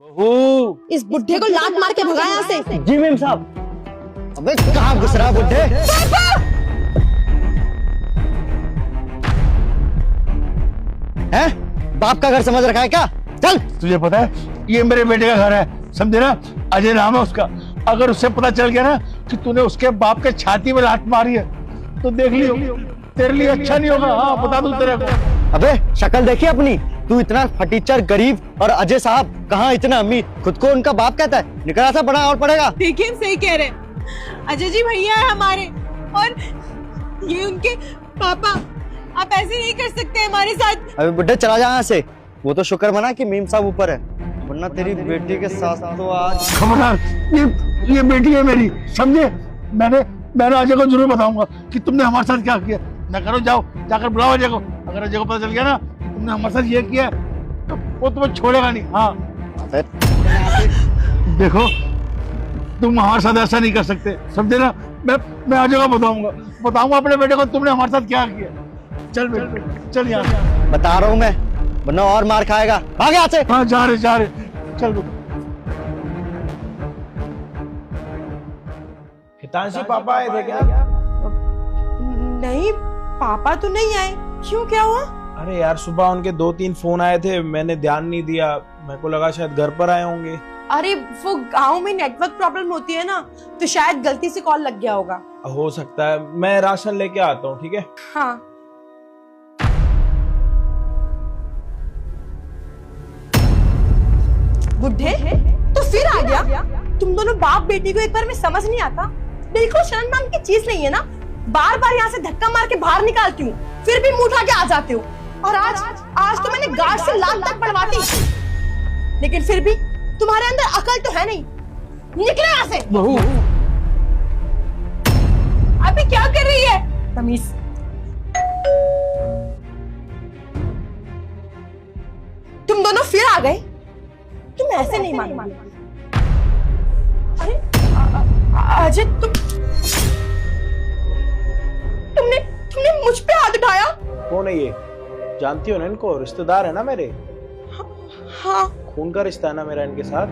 बहू, इस बुढ़े को लात मार के भगाया यहाँ से। जी मेम साहब। अबे कहाँ घुस रहा बुढ़े? हैं? बाप का घर समझ रखा है क्या? चल। तुझे पता है ये मेरे बेटे का घर है, समझे ना? अजय नाम है उसका। अगर उससे पता चल गया ना कि तूने उसके बाप के छाती में लात मारी है तो देख लियो, तेरे लिए अच्छा नहीं होगा। हाँ, बता दूं तेरे को। अबे शक्ल देखी अपनी? तू इतना फटीचर गरीब और अजय साहब कहाँ इतना अमीर, खुद को उनका बाप कहता है। निकला सा पढ़ा और पढ़ेगा। देखिए हम सही कह रहे हैं, अजय जी भैया है हमारे और ये उनके पापा। आप ऐसे नहीं कर सकते हमारे साथ। अबे बुड्ढे चला जा यहाँ से। वो तो शुक्र मना कि मीम साहब ऊपर है, वरना तेरी बेटी के साथ तो आज। खबरदार, ये बेटी है मेरी, समझे? मैंने अजय को जरूर बताऊंगा कि तुमने हमारे साथ क्या किया। न करो, जाओ जाकर बुलाओ अजय को। अगर अजय को पता चल गया ना तुमने हमारे साथ ये किया तो वो तुम्हें छोड़ेगा नहीं। हाँ देखो, तुम हमारे साथ ऐसा नहीं कर सकते, समझे ना? मैं अजय को बताऊंगा अपने बेटे को तुमने हमारे साथ क्या किया। चल बेटे, चल यहाँ। बता रहा हूँ मैं, वरना और मार खाएगा। भाग यहाँ से। हाँ जा रहे चल बेटा। हितांशी पापा आए थे क्या? नहीं, पापा तो नहीं आए। क्यों, क्या हुआ? अरे यार, सुबह उनके 2-3 फोन आए थे, मैंने ध्यान नहीं दिया। मेरे को लगा शायद घर पर आए होंगे। अरे वो गांव में नेटवर्क प्रॉब्लम होती है ना, तो शायद गलती से कॉल लग गया होगा। हो सकता है। मैं राशन लेके आता हूँ, ठीक है? हाँ। बुढ़े तो फिर आ गया। तुम दोनों बाप बेटी को एक बार में समझ नहीं आता? बिल्कुल शर्म नाम की चीज नहीं है ना। बार बार यहाँ से धक्का मार के बाहर निकालती हूँ, फिर भी मुंह उठा के आ जाते हो। और आज तो मैंने गार्ड से लात तक पड़वा दी, लेकिन फिर भी तुम्हारे अंदर अकल तो है नहीं। निकले यहाँ से। बहू, अभी क्या कर रही है? तमीज। तुम दोनों फिर आ गए। तुम ऐसे नहीं मानोगे। अरे अजय, तुमने मुझ पे हाथ उठाया। कौन है ये? जानती हो ना इनको? रिश्तेदार है ना मेरे। हाँ। खून का रिश्ता है ना मेरा इनके साथ।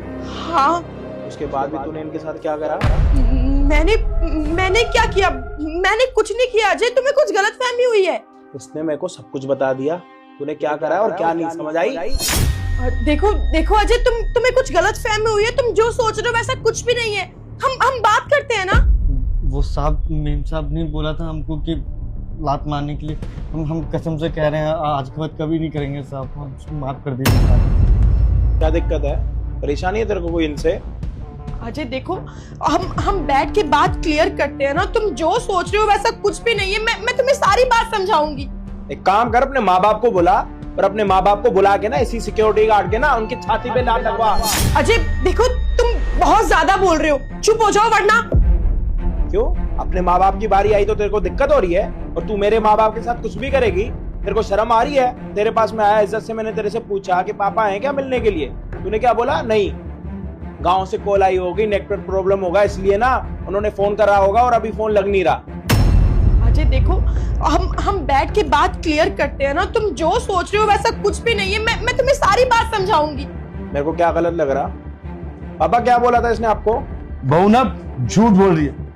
हाँ। उसके बाद भी तूने इनके साथ क्या करा? मैंने क्या किया? मैंने कुछ नहीं किया अजय, तुम्हें कुछ गलतफहमी हुई है। इसने मेरे को सब कुछ बता दिया। तूने क्या करा और क्या नहीं, समझ आई? देखो अजय, तुम्हें कुछ गलतफहमी हुई है। तुम जो सोच रहे हो वैसा कुछ भी नहीं है। हम बात करते हैं ना। वो साहब, मीम साहब ने बोला था हमको कि लात मारने के लिए। हम कसम से कह रहे हैं आज के बाद कभी नहीं करेंगे साहब। हम माफ कर दीजिए साहब। क्या दिक्कत है? परेशानी है तेरे को कोई इनसे? अजय देखो, हम बैठ के बात क्लियर करते हैं ना। तुम जो सोच रहे हो वैसा कुछ भी नहीं है। मैं तुम्हें सारी बात समझाऊंगी। एक काम कर, अपने माँ बाप को बुला, और अपने माँ बाप को बुला के ना इसी सिक्योरिटी गार्ड के ना उनकी छाती पे लात लगवा। अजय देखो, तुम बहुत ज्यादा बोल रहे हो। चुप हो जाओ वरना। क्यों? अपने माँ बाप की बारी आई तो तेरे को दिक्कत हो रही है, और तू मेरे माँ बाप के साथ कुछ भी करेगी? तेरे को शर्म आ रही है? तेरे पास में आया, इज्जत से मैंने तेरे से पूछा कि पापा हैं क्या मिलने के लिए? तूने क्या बोला? नहीं। गांव से कॉल आई होगी, नेटवर्क प्रॉब्लम होगा, इसलिए ना उन्होंने फोन करा होगा और अभी फोन लग नहीं रहा। अजय देखो, हम बैठ के बात क्लियर करते हैं ना। तुम जो सोच रहे हो वैसा कुछ भी नहीं है। मैं तुम्हें सारी बात समझाऊंगी। मेरे को क्या गलत लग रहा? पापा क्या बोला था इसने आपको? बहू ना झूठ बोल रही है।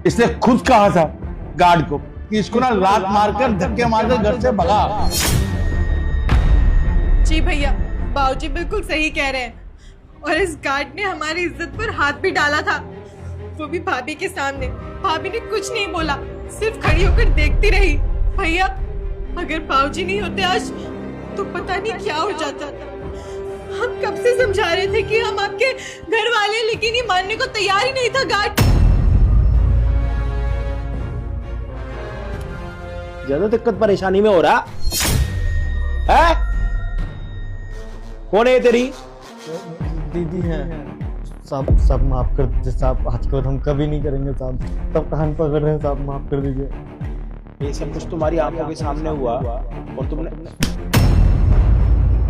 इसने खुद कहा था गार्ड को कि इसको ना लात मारकर धक्के मारकर घर से भगा। जी भैया, बाबूजी बिल्कुल सही कह रहे हैं। और इस गार्ड ने हमारी इज्जत पर हाथ भी डाला था, वो भी भाभी के सामने। भाभी ने कुछ नहीं बोला, सिर्फ खड़ी होकर देखती रही। भैया, अगर बाबूजी नहीं होते आज तो पता नहीं क्या हो जाता था। हम कब से समझा रहे थे कि हम आपके घर वाले, लेकिन ये मानने को तैयार ही नहीं था गार्ड। ज्यादा दिक्कत परेशानी में हो रहा है? कौन है तेरी? दीदी है साहब। सब माफ कर दीजिए साहब, आज के बाद हम कभी नहीं करेंगे साहब। तब कान पकड़ रहे हैं साहब, माफ कर दीजिए। ये सब कुछ तुम्हारी आंखों के सामने हुआ और तुमने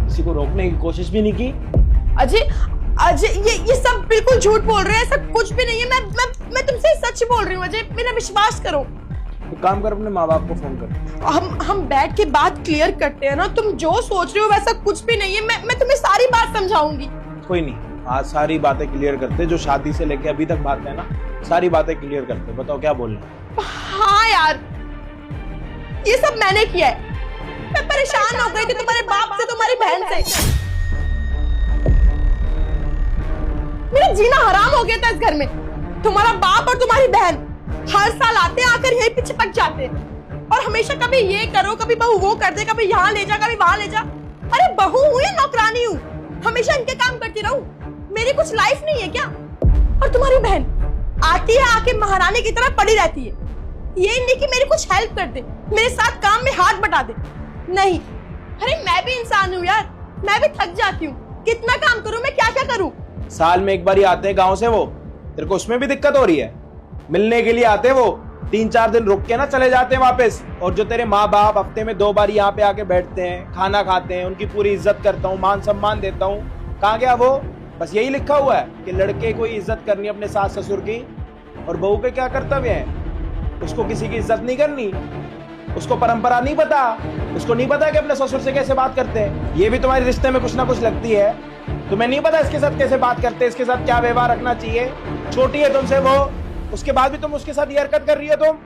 किसी को रोकने की कोशिश भी नहीं की? अजय ये सब बिल्कुल झूठ बोल रहे हैं। ऐसा कुछ भी नहीं है। मैं तुमसे सच बोल रही हूँ अजय, मेरा विश्वास करो। तो काम कर, अपने माँ बाप को फोन कर। हम बैठ के बात क्लियर करते हैं ना। तुम जो सोच रहे हो वैसा कुछ भी नहीं है। मैं तुम्हें सारी बात समझाऊंगी। कोई नहीं, आज सारी बातें क्लियर करते, जो शादी से लेके अभी तक बातें है ना, सारी बातें क्लियर करते। बताओ क्या बोलना है? हाँ यार, ये सब मैंने किया है। मैं परेशान हो गई थी तुम्हारे बाप से, तुम्हारी बहन से। मेरा जीना हराम हो गया था इस घर में। तुम्हारा बाप और तुम्हारी बहन हर साल आते हैं, आकर यहीं पे चिपक जाते हैं और हमेशा कभी ये करो, कभी बहू वो कर दे, कभी यहाँ ले जा, कभी वहां ले जा। अरे बहू हूँ या नौकरानी हूँ, हमेशा इनके काम करती रहूं? मेरी कुछ लाइफ नहीं है क्या? और तुम्हारी बहन आती है, आके महारानी की तरह पड़ी रहती है। ये नहीं कि मेरी कुछ हेल्प कर दे, मेरे साथ काम में हाथ बटा दे, नहीं। अरे मैं भी इंसान हूँ यार, मैं भी थक जाती हूँ। कितना काम करूँ मैं, क्या क्या करूँ? साल में एक बार ही आते हैं गांव से वो, तेरे को उसमें भी दिक्कत हो रही है? मिलने के लिए आते वो, 3-4 दिन रुक के ना चले जाते हैं वापस। और जो तेरे माँ बाप हफ्ते में 2 बार यहाँ पे आके बैठते हैं, खाना खाते हैं, उनकी पूरी इज्जत करता हूँ, मान सम्मान देता हूँ, कहाँ गया वो? बस यही लिखा हुआ है कि लड़के को इज्जत करनी अपने सास ससुर की, और बहू के क्या कर्तव्य है? उसको किसी की इज्जत नहीं करनी, उसको परंपरा नहीं पता, उसको नहीं पता कि अपने ससुर से कैसे बात करते हैं। ये भी तुम्हारे रिश्ते में कुछ ना कुछ लगती है। तुम्हें नहीं पता इसके साथ कैसे बात करते हैं, इसके साथ क्या व्यवहार रखना चाहिए। छोटी है तुमसे वो, उसके बाद भी तुम उसके साथ ये हरकत कर रही है। तुम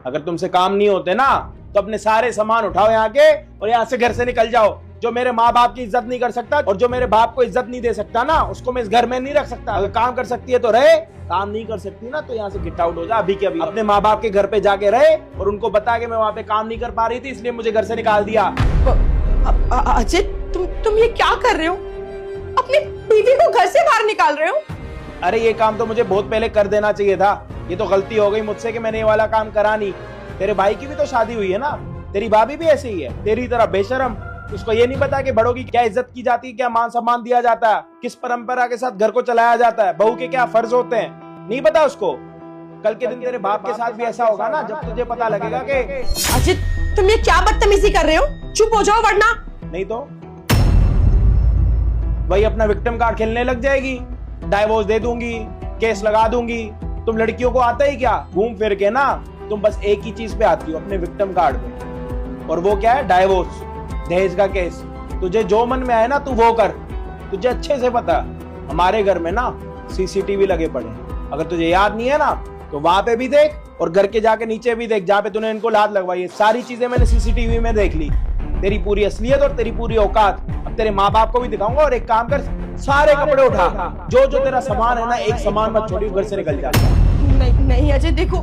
अगर तुमसे काम नहीं होते ना, तो अपने सारे सामान उठाओ यहाँ के और यहाँ से घर से निकल जाओ। जो मेरे माँ बाप की इज्जत नहीं कर सकता और जो मेरे बाप को इज्जत नहीं दे सकता ना, उसको मैं इस घर में नहीं रख सकता। अगर काम कर सकती है तो रहे, काम नहीं कर सकती ना तो यहाँ से गेट आउट हो जा अभी के अभी। अपने माँ बाप के घर पे जाके रहे और उनको बता के मैं वहाँ पे काम नहीं कर पा रही थी, इसलिए मुझे घर से निकाल दिया। अजय, तुम ये क्या कर रहे हो? अपनी बीवी को घर से बाहर निकाल रहे हो? अरे ये काम तो मुझे बहुत पहले कर देना चाहिए था। ये तो गलती हो गई मुझसे कि मैंने ये वाला काम करा नहीं। तेरे भाई की भी तो शादी हुई है ना, तेरी भाभी भी ऐसी ही है, तेरी तरह बेशरम। उसको ये नहीं पता कि बड़ों की क्या इज्जत की जाती है, क्या मान सम्मान दिया जाता है, किस परंपरा के साथ घर को चलाया जाता है, बहू के क्या फर्ज होते हैं, नहीं पता उसको। कल के दिन तेरे बाप के साथ भी ऐसा होगा ना, जब तुझे पता लगेगा कि अजय, तुम ये क्या बदतमीजी कर रहे हो? चुप हो जाओ वरना। नहीं तो वही अपना विक्टिम कार्ड खेलने लग जाएगी। डाइवोर्स दे दूंगी, केस लगा दूंगी। तुम लड़कियों को आता ही क्या, घूम फिर के ना तुम बस एक ही चीज पे आती हो, अपने विक्टिम कार्ड पे, और वो क्या है? डाइवोर्स, दहेज का केस। तुझे जो मन में आए ना तू वो कर। तुझे अच्छे से पता हमारे घर में ना सीसीटीवी लगे पड़े। अगर तुझे याद नहीं है ना तो वहां पे भी देख और घर के जाके नीचे भी देख, जहाँ पे तूने इनको लात लगवाई है। सारी चीजें मैंने सीसीटीवी में देख ली, तेरी पूरी असलियत और तेरी पूरी औकात। अब तेरे माँ बाप को भी दिखाऊंगा। और एक काम कर, सारे कपड़े उठा, जो जो तेरा सामान है ना, एक सामान मत छोड़ी, घर से निकल जा। नहीं अजय, देखो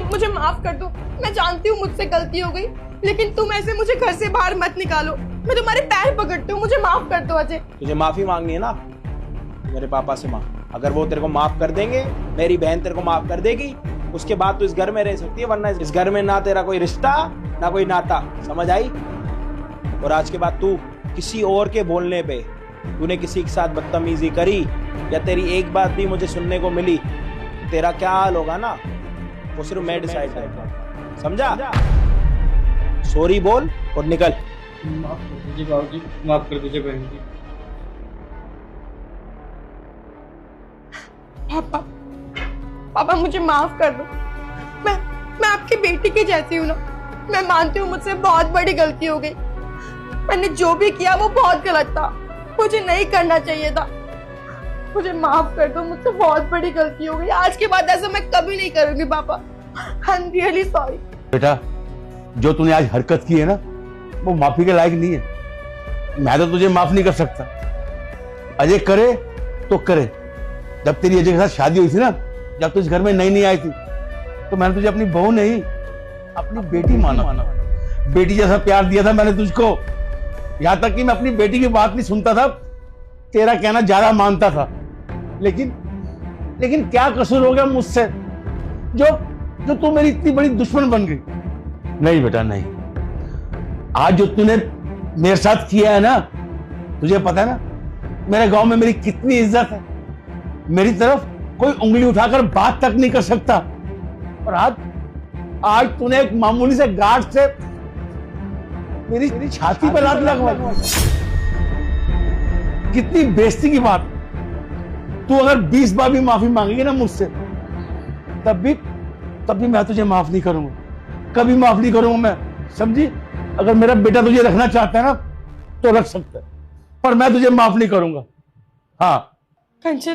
मुझे माफ कर दो। मैं जानती हूँ मुझसे गलती हो गई, लेकिन तुम ऐसे मुझे घर से बाहर मत निकालो। मैं तुम्हारे पैर पकड़ती हूँ, मुझे माफ कर दो अजय। तुझे माफी मांगनी है ना, मेरे पापा से मांग। अगर वो तेरे को माफ कर देंगे, मेरी बहन तेरे को माफ कर देगी, उसके बाद तू इस घर में रह सकती है। वरना इस घर में ना तेरा कोई रिश्ता ना कोई नाता, समझ आई? और आज के बाद तू किसी और के बोलने पे तूने किसी के साथ बदतमीजी करी या तेरी एक बात भी मुझे सुनने को मिली, तेरा क्या हाल होगा ना वो सिर्फ मैं डिसाइड करूंगा, समझा? सॉरी बोल और निकल। माफ कर दीजिए बाबूजी, माफ कर दीजिए बहन जी। पापा मुझे माफ कर दो। मैं आपकी बेटी की जैसी हूँ ना। मैं मानती हूँ मुझसे बहुत बड़ी गलती हो गई। मैंने जो भी किया वो बहुत गलत था, मुझे नहीं करना चाहिए था। मुझे माफ कर दो, मुझसे बहुत बड़ी गलती हो गई। आज के बाद ऐसा मैं कभी नहीं करूंगी पापा। I am really sorry. बेटा, जो तूने आज हरकत की है ना, वो माफी के लायक नहीं है। मैं तो तुझे माफ नहीं कर सकता। अजय करे तो करे। जब तेरी अजय के साथ शादी हुई थी ना, जब तू इस घर में नई आई थी, तो मैंने तुझे अपनी बहू नहीं, अपनी बेटी माना। बेटी जैसा प्यार दिया था मैंने तुझको। यहां तक कि मैं अपनी बेटी की बात नहीं सुनता था, तेरा कहना ज्यादा मानता था। लेकिन क्या कसूर हो गया मुझसे जो तू मेरी इतनी बड़ी दुश्मन बन गई? नहीं बेटा नहीं। आज जो तूने मेरे साथ किया है ना, तुझे पता है ना मेरे गांव में मेरी कितनी इज्जत है। मेरी तरफ कोई उंगली उठाकर बात तक नहीं कर सकता। और आज तूने एक मामूली से गार्ड से मेरी छाती पर लात लगवाई। कितनी बेइज्जती की बात। तू अगर 20 बार भी माफी मांगेगी ना मुझसे, तब भी मैं तुझे माफ नहीं करूंगा। कभी माफ नहीं करूंगा मैं, समझी? अगर मेरा बेटा तुझे रखना चाहता है ना तो रख सकता है, पर मैं तुझे माफ नहीं करूंगा। हाँ। कंचन,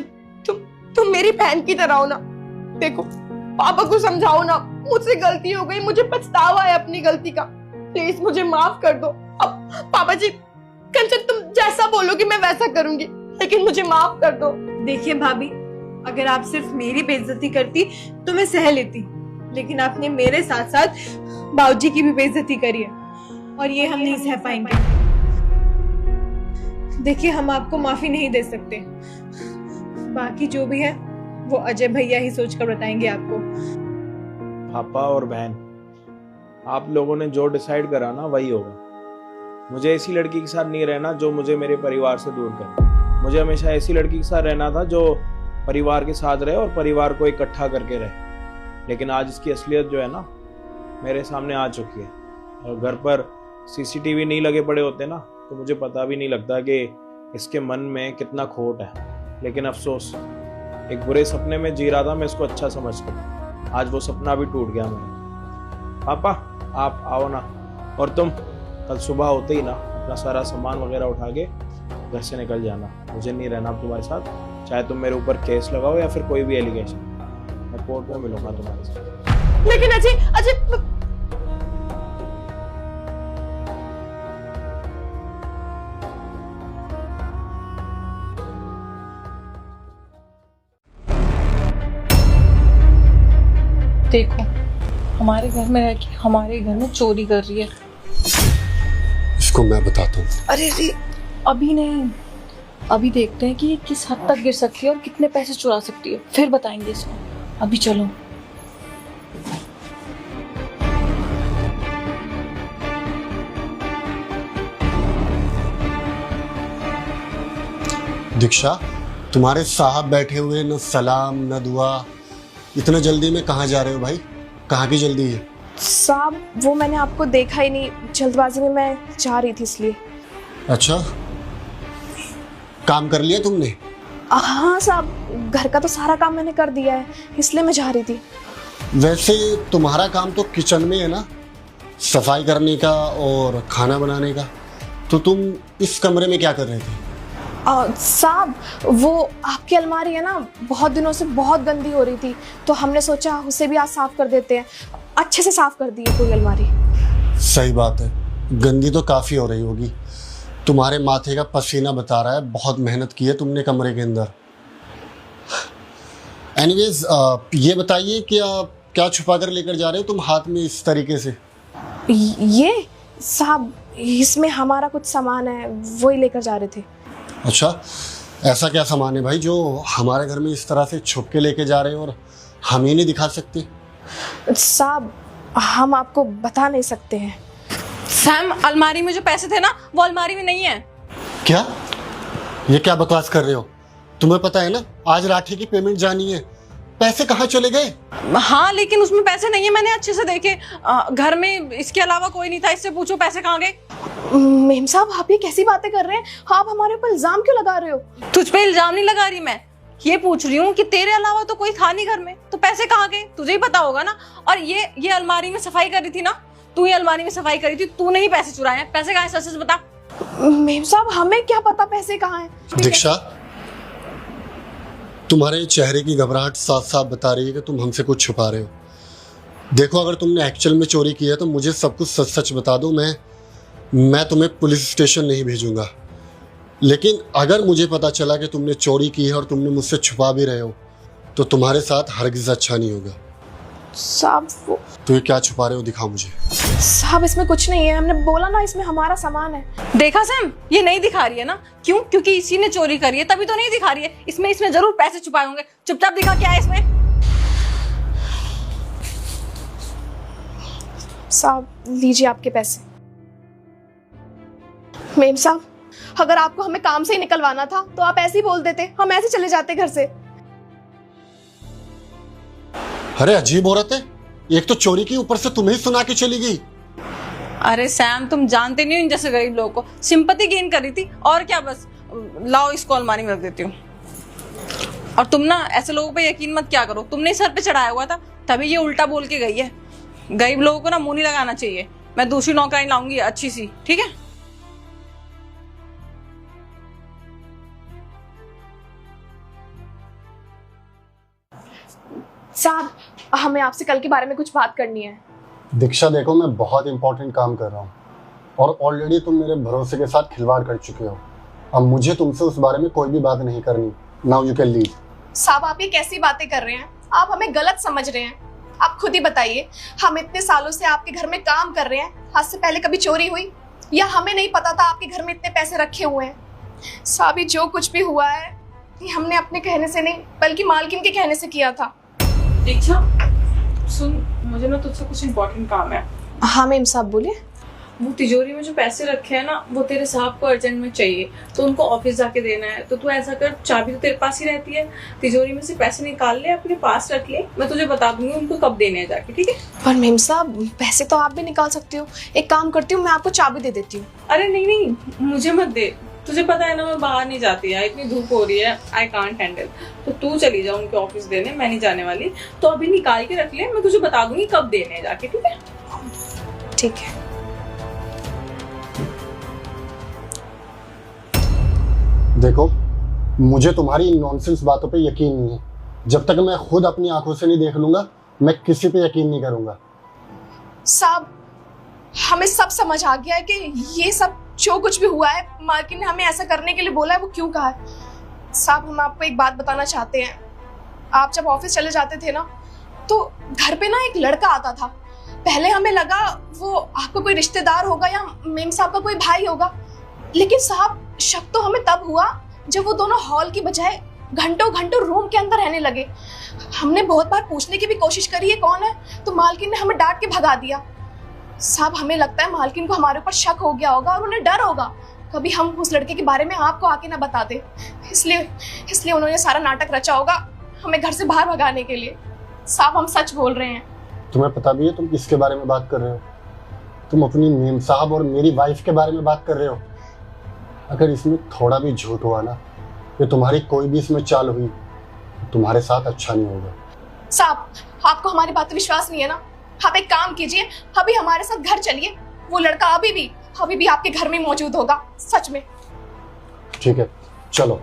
तुम मेरी बहन की तरह हो ना। देखो, पापा को समझाओ ना, मुझसे गलती हो गई, मुझे पछतावा है अपनी गलती का। प्लीज मुझे माफ कर दो। अब पापा जी, कंचन तुम जैसा बोलोगी मैं वैसा करूंगी, लेकिन मुझे माफ कर दो। देखिए भाभी, अगर आप सिर्फ मेरी बेइज्जती करती तो मैं सह लेती, लेकिन आपने मेरे साथ साथ बाबूजी की भी बेइज्जती करी है, और ये हम नहीं सह पाएंगे। देखिए, हम आपको माफी नहीं दे सकते। बाकी जो भी है वो अजय भैया ही सोचकर बताएंगे आपको। पापा और बहन, आप लोगों ने जो डिसाइड करा ना वही होगा। मुझे ऐसी लड़की के साथ नहीं रहना जो मुझे मेरे परिवार से दूर करे। मुझे हमेशा ऐसी लड़की के साथ रहना था जो परिवार के साथ रहे और परिवार को इकट्ठा करके रहे। लेकिन आज इसकी असलियत जो है ना मेरे सामने आ चुकी है। और घर पर सीसीटीवी नहीं लगे पड़े होते ना तो मुझे पता भी नहीं लगता कि इसके मन में कितना खोट है। लेकिन अफसोस, एक बुरे सपने में जी रहा था मैं इसको अच्छा समझकर। आज वो सपना भी टूट गया मेरा। पापा आप आओ ना, और तुम कल सुबह होते ही ना अपना सारा सामान वगैरह उठा के घर से निकल जाना। मुझे नहीं रहना अब तुम्हारे साथ, चाहे तुम मेरे ऊपर केस लगाओ या फिर कोई भी एलिगेशन। मैं कोर्ट में मिलूंगा तुम्हारे साथ। लेकिन अजय देखो, हमारे घर में रह के हमारे घर में चोरी कर रही है। इसको मैं बताता हूँ। अरे अभी नहीं, अभी देखते हैं कि ये किस हद तक गिर सकती है और कितने पैसे चुरा सकती है, फिर बताएंगे इसको। अभी चलो। दीक्षा, तुम्हारे साहब बैठे हुए, न सलाम न दुआ। इतना जल्दी में कहाँ जा रहे हो भाई? कहाँ की जल्दी है? साहब वो मैंने आपको देखा ही नहीं, जल्दबाजी में मैं जा रही थी इसलिए। अच्छा, काम कर लिया तुमने? हाँ साहब, घर का तो सारा काम मैंने कर दिया है, इसलिए मैं जा रही थी। वैसे तुम्हारा काम तो किचन में है ना, सफाई करने का और खाना बनाने का। तो तुम इस कमरे में क्या कर रहे थे? साहब वो आपकी अलमारी है ना, बहुत दिनों से बहुत गंदी हो रही थी, तो हमने सोचा उसे भी आज साफ कर देते हैं। अच्छे से साफ कर दी है पूरी अलमारी। सही बात है, गंदी तो काफ़ी हो रही होगी। तुम्हारे माथे का पसीना बता रहा है, बहुत मेहनत की है तुमने कमरे के अंदर। एनीवेज, ये बताइए कि क्या छुपा कर लेकर जा रहे हो तुम हाथ में इस तरीके से? ये साहब, इसमें हमारा कुछ सामान है, वही लेकर जा रहे थे। अच्छा, ऐसा क्या सामान है भाई जो हमारे घर में इस तरह से छुप के लेके जा रहे हो और हम ही नहीं दिखा सकते? साहब हम आपको बता नहीं सकते हैं। सैम, अलमारी में जो पैसे थे ना वो अलमारी में नहीं है। क्या? ये क्या बकवास कर रहे हो? तुम्हें पता है ना आज राठी की पेमेंट जानी है, पैसे कहाँ चले गए? हाँ, लेकिन उसमें पैसे नहीं है, मैंने अच्छे से देखे। घर में इसके अलावा कोई नहीं था, इससे पूछो पैसे कहाँ गए। मेम साहब आप ये कैसी बातें कर रहे हैं? आप हमारे ऊपर इल्जाम क्यों लगा रहे हो? तुझ पे इल्जाम नहीं लगा रही मैं, ये पूछ रही हूँ कि तेरे अलावा तो कोई था नहीं घर में, तो पैसे कहाँ गए तुझे ही पता होगा ना। और ये अलमारी में सफाई कर रही थी ना, तू ही अलमारी में सफाई करी थी, तूने ही पैसे चुराए हैं। पैसे कहाँ है, सच बता। मेम साहब हमें क्या पता पैसे कहाँ हैं। दीक्षा, तुम्हारे चेहरे की घबराहट साफ साफ बता रही है कि तुम हमसे कुछ छुपा रहे हो। देखो, अगर तुमने एक्चुअल में चोरी की है तो मुझे सब कुछ सच सच बता दो, मैं तुम्हें पुलिस स्टेशन नहीं भेजूंगा। लेकिन अगर मुझे पता चला कि तुमने चोरी की है और तुमने मुझसे छुपा भी रहे हो तो तुम्हारे साथ हरगिज़ अच्छा नहीं होगा। साहब तो ये क्या छुपा रहे हो, दिखाओ मुझे। साहब इसमें कुछ नहीं है, हमने बोला ना इसमें हमारा सामान है। देखा सैम, ये नहीं दिखा रही है ना। क्यों? क्योंकि इसी ने चोरी करी है, तभी तो नहीं दिखा रही है। इसमें जरूर पैसे छुपाए होंगे। चुपचाप दिखा क्या है इसमें। साहब लीजिए आपके पैसे। मेम साहब, अगर आपको हमें काम से ही निकलवाना था तो आप ऐसे ही बोल देते, हम ऐसे चले जाते घर से। अरे अजीब औरत है, एक तो चोरी की, ऊपर से तुम्हें सुना के चली गई। अरे सैम, तुम जानते नहीं हो इन जैसे गरीब लोगों को। सिंपैथी गेन कर रही थी और क्या। बस लाओ, इसको अलमारी में रख देती हूँ। और तुम ना ऐसे लोगों पे यकीन मत क्या करो, तुमने सर पे चढ़ाया हुआ था तभी ये उल्टा बोल के गई है। गरीब लोगों को ना मुंह नहीं लगाना चाहिए। मैं दूसरी नौकरानी लाऊंगी अच्छी सी, ठीक है। साहब, हमें आपसे कल के बारे में कुछ बात करनी है। दीक्षा देखो, मैं बहुत इंपॉर्टेंट काम कर रहा हूँ और ऑलरेडी तुम मेरे भरोसे के साथ खिलवाड़ कर चुके हो। अब मुझे तुमसे उस बारे में कोई भी बात नहीं करनी। Now you can leave. साहब, आप ये कैसी बातें कर रहे हैं? आप हमें गलत समझ रहे हैं। आप खुद ही बताइए, हम इतने सालों से आपके घर में काम कर रहे हैं, आज से पहले कभी चोरी हुई? या हमें नहीं पता था आपके घर में इतने पैसे रखे हुए हैं? साहब, ये जो कुछ भी हुआ है ये हमने अपने कहने से नहीं बल्कि मालकिन के कहने से किया था। दीक्षा सुन, मुझे ना तुझसे कुछ इम्पोर्टेंट काम है। हाँ मेम साहब, बोलिए। वो तिजोरी में जो पैसे रखे हैं ना, वो तेरे साहब को अर्जेंट में चाहिए, तो उनको ऑफिस जाके देना है। तो तू ऐसा कर, चाबी तो तेरे पास ही रहती है, तिजोरी में से पैसे निकाल ले, अपने पास रख ले, मैं तुझे बता दूंगी उनको कब देने हैं जाके, ठीक है? पर मेम साहब, पैसे तो आप भी निकाल सकते हो। एक काम करती हूँ, मैं आपको चाबी दे देती हूँ। अरे नहीं नहीं, मुझे मत दे। तुझे पता है ना मैं बाहर नहीं जाती है, इतनी धूप हो रही है, आई कांट हैंडल। तो तू चली जा उनके ऑफिस देने, मैं नहीं जाने वाली। तो अभी निकाल के रख ले, मैं तुझे बता दूंगी कब देने हैं जाके, ठीक है? ठीक है। देखो, मुझे तुम्हारी इन नॉनसेंस बातों पे यकीन नहीं है। जब तक मैं खुद अपनी आंखों से नहीं देख लूंगा, मैं किसी पे यकीन नहीं करूंगा। साहब, हमें सब समझ आ गया है कि ये सब जो कुछ भी हुआ है, मालकिन ने हमें ऐसा करने के लिए बोला है, वो क्यों कहा है। साहब, हम आपको एक बात बताना चाहते हैं। आप जब ऑफिस चले जाते थे ना, तो घर पे ना एक लड़का आता था। पहले हमें लगा वो आपका कोई रिश्तेदार होगा या मेम साहब का कोई भाई होगा, लेकिन साहब शक तो हमें तब हुआ जब वो दोनों हॉल की बजाय घंटों घंटों रूम के अंदर रहने लगे। हमने बहुत बार पूछने की भी कोशिश करी ये कौन है, तो मालकिन ने हमें डांट के भगा दिया। साहब, हमें लगता है मालकिन को हमारे ऊपर शक हो गया होगा और उन्हें डर होगा कभी हम उस लड़के के बारे में आपको आके ना बता दे, इसलिए उन्होंने सारा नाटक रचा होगा हमें घर से बाहर भगाने के लिए। साहब, हम सच बोल रहे हैं। तुम्हें पता भी है तुम किसके बारे में बात कर रहे हो? तुम अपनी मेम साहब और मेरी वाइफ के बारे में बात कर रहे हो। अगर इसमें थोड़ा भी झूठ हुआ ना, या तुम्हारी कोई भी इसमें चाल हुई, तुम्हारे साथ अच्छा नहीं होगा। साहब, आपको हमारी बात पे विश्वास नहीं है ना? आप एक काम कीजिए, अभी हमारे साथ घर चलिए। वो लड़का अभी भी आपके घर में मौजूद होगा, सच में। ठीक है, चलो।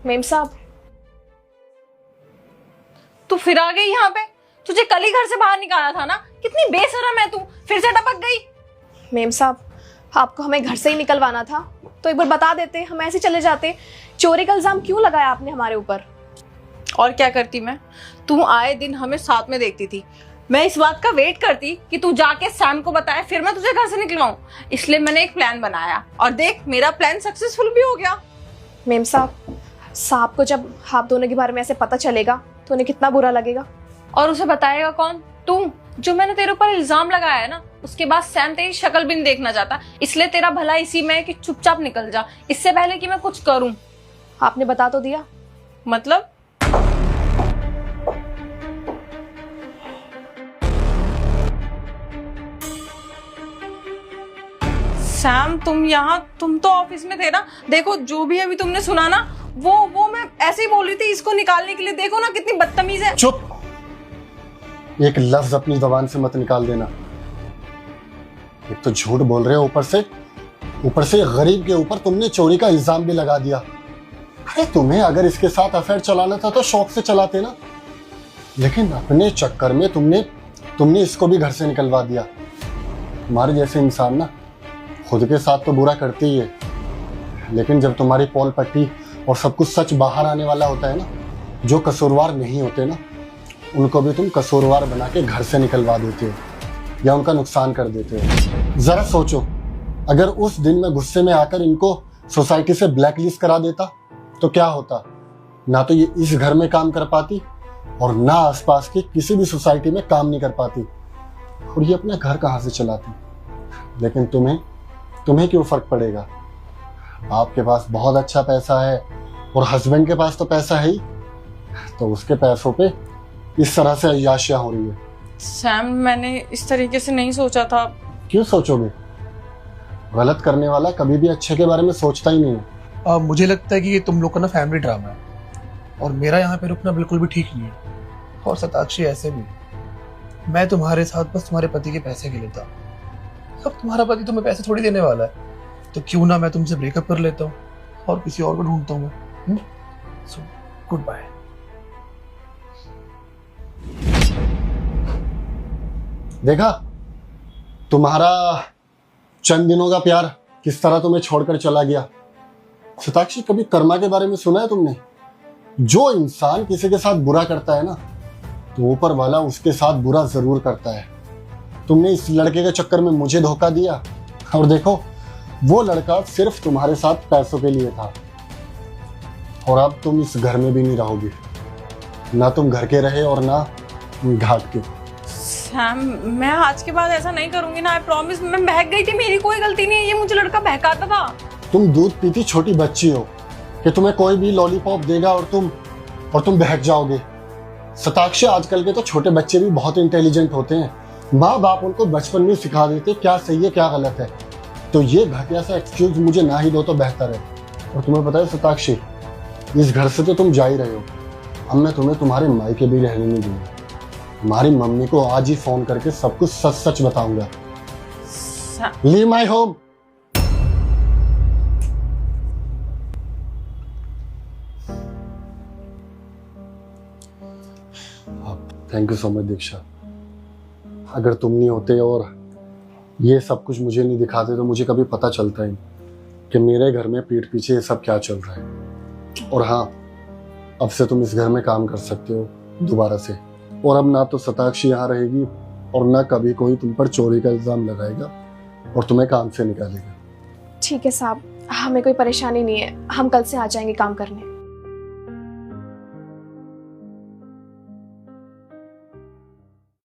मेम साहब, तू फिर आ गई यहाँ पे? तुझे कल ही घर से बाहर निकाला था ना? कितनी बेशरम है तू, फिर से टपक गई। मेम साहब, आपको हमें घर से ही निकलवाना था तो एक बार बता देते, हम ऐसे चले जाते। चोरी का इल्जाम क्यों लगाया आपने हमारे ऊपर? और क्या करती मैं? तू आए दिन हमें साथ में देखती थी, मैं इस बात का वेट करती कि तू जाके सैम को बताए, फिर मैं तुझे घर से निकलवाऊं। इसलिए मैंने एक प्लान बनाया और देख, मेरा प्लान सक्सेसफुल भी हो गया। मेम साहब को जब आप दोनों के बारे में ऐसे पता चलेगा तो उन्हें कितना बुरा लगेगा। और उसे बताएगा कौन? तू। जो मैंने तेरे ऊपर इल्जाम लगाया है ना, उसके बाद सैम तेरी शक्ल भी नहीं देखना चाहता। इसलिए तेरा भला इसी में है कि चुपचाप निकल जा, इससे पहले कि मैं कुछ करूं। आपने बता तो दिया। मतलब? सैम, तुम तो ऑफिस में थे ना? देखो, जो भी अभी तुमने सुना ना, वो मैं ऐसे ही बोल रही थी इसको निकालने के लिए। देखो ना कितनी बदतमीज है। चुप! एक लफ्ज अपनी जबान से मत निकाल देना। एक तो झूठ बोल रहे हो, ऊपर से गरीब के ऊपर तुमने चोरी का इल्जाम भी लगा दिया। अरे तुम्हें अगर इसके साथ अफेयर चलाना था तो शौक से चलाते ना, लेकिन अपने चक्कर में तुमने इसको भी घर से निकलवा दिया। तुम्हारे जैसे इंसान ना खुद के साथ तो बुरा करते ही है, लेकिन जब तुम्हारी पोल पट्टी और सब कुछ सच बाहर आने वाला होता है ना, जो कसूरवार नहीं होते ना, उनको भी तुम कसूरवार बना के घर से निकलवा देते हो या उनका नुकसान कर देते हो। जरा सोचो, अगर उस दिन मैं गुस्से में आकर इनको सोसाइटी से ब्लैकलिस्ट करा देता तो क्या होता? ना तो ये इस घर में काम कर पाती और ना आसपास की किसी भी सोसाइटी में काम नहीं कर पाती, और ये अपना घर कहाँ से चलाती। लेकिन तुम्हें क्यों फर्क पड़ेगा? आपके पास बहुत अच्छा पैसा है और हस्बैंड के पास तो पैसा है ही, तो उसके पैसों पे इस तरह से अय्याशियां हो रही है। सैम, मैंने इस तरीके से नहीं सोचा था। क्यों सोचोगे? गलत करने वाला कभी भी अच्छे के बारे में सोचता ही नहीं है। मुझे लगता है कि ये तुम लोग का ना फैमिली ड्रामा है, और मेरा यहाँ पे रुकना बिल्कुल भी ठीक नहीं है। और सताक्षी, ऐसे भी मैं तुम्हारे साथ बस तुम्हारे पति के पैसे के लिए था। अब तुम्हारा पति तुम्हें पैसे थोड़ी देने वाला है, तो क्यों ना मैं तुमसे ब्रेकअप कर लेता हूँ और किसी और को ढूंढता हूँ मैं। So goodbye. देखा तुम्हारा चंद दिनों का प्यार किस तरह तुम्हें छोड़कर चला गया। सताक्षी, कभी कर्मा के बारे में सुना है तुमने? जो इंसान किसी के साथ बुरा करता है ना, तो ऊपर वाला उसके साथ बुरा जरूर करता है। तुमने इस लड़के के चक्कर में मुझे धोखा दिया, और देखो वो लड़का सिर्फ तुम्हारे साथ पैसों के लिए था, और अब तुम इस घर में भी नहीं रहोगी। ना तुम घर के रहे और ना घाट के। सैम, मैं आज के बाद ऐसा नहीं करूंगी ना, आई प्रॉमिस। मैं बहक गई थी, मेरी कोई गलती नहीं है, ये मुझे लड़का बहकाता था। तुम दूध पीती छोटी बच्ची हो कि तुम्हें कोई भी लॉलीपॉप देगा और तुम बहक जाओगे। सताक्षी, आजकल के तो छोटे बच्चे भी बहुत इंटेलिजेंट होते हैं। माँ बाप उनको बचपन में सिखा देते क्या सही है क्या गलत है। तो ये घटिया सा एक्सक्यूज मुझे ना ही दो तो बेहतर है। और तुम्हें पता है सताक्षी, इस घर से तो तुम जा ही रहे हो, अब मैं तुम्हें तुम्हारे मायके भी रहने नहीं दूंगा। तुम्हारी मम्मी को आज ही फोन करके सब कुछ सच सच बताऊंगा। Leave my home. Thank you so much Diksha. अगर तुम नहीं होते और ये सब कुछ मुझे नहीं दिखाते तो मुझे कभी पता चलता ही कि मेरे घर में पीठ पीछे ये सब क्या चल रहा है। और हाँ, अब से तुम इस घर में काम कर सकते हो दोबारा से। और अब ना तो सताक्षी यहाँ रहेगी और ना कभी कोई तुम पर चोरी का इल्जाम लगाएगा और तुम्हें काम से निकालेगा। ठीक है साहब, हमें कोई परेशानी नहीं है, हम कल से आ जाएंगे काम करने।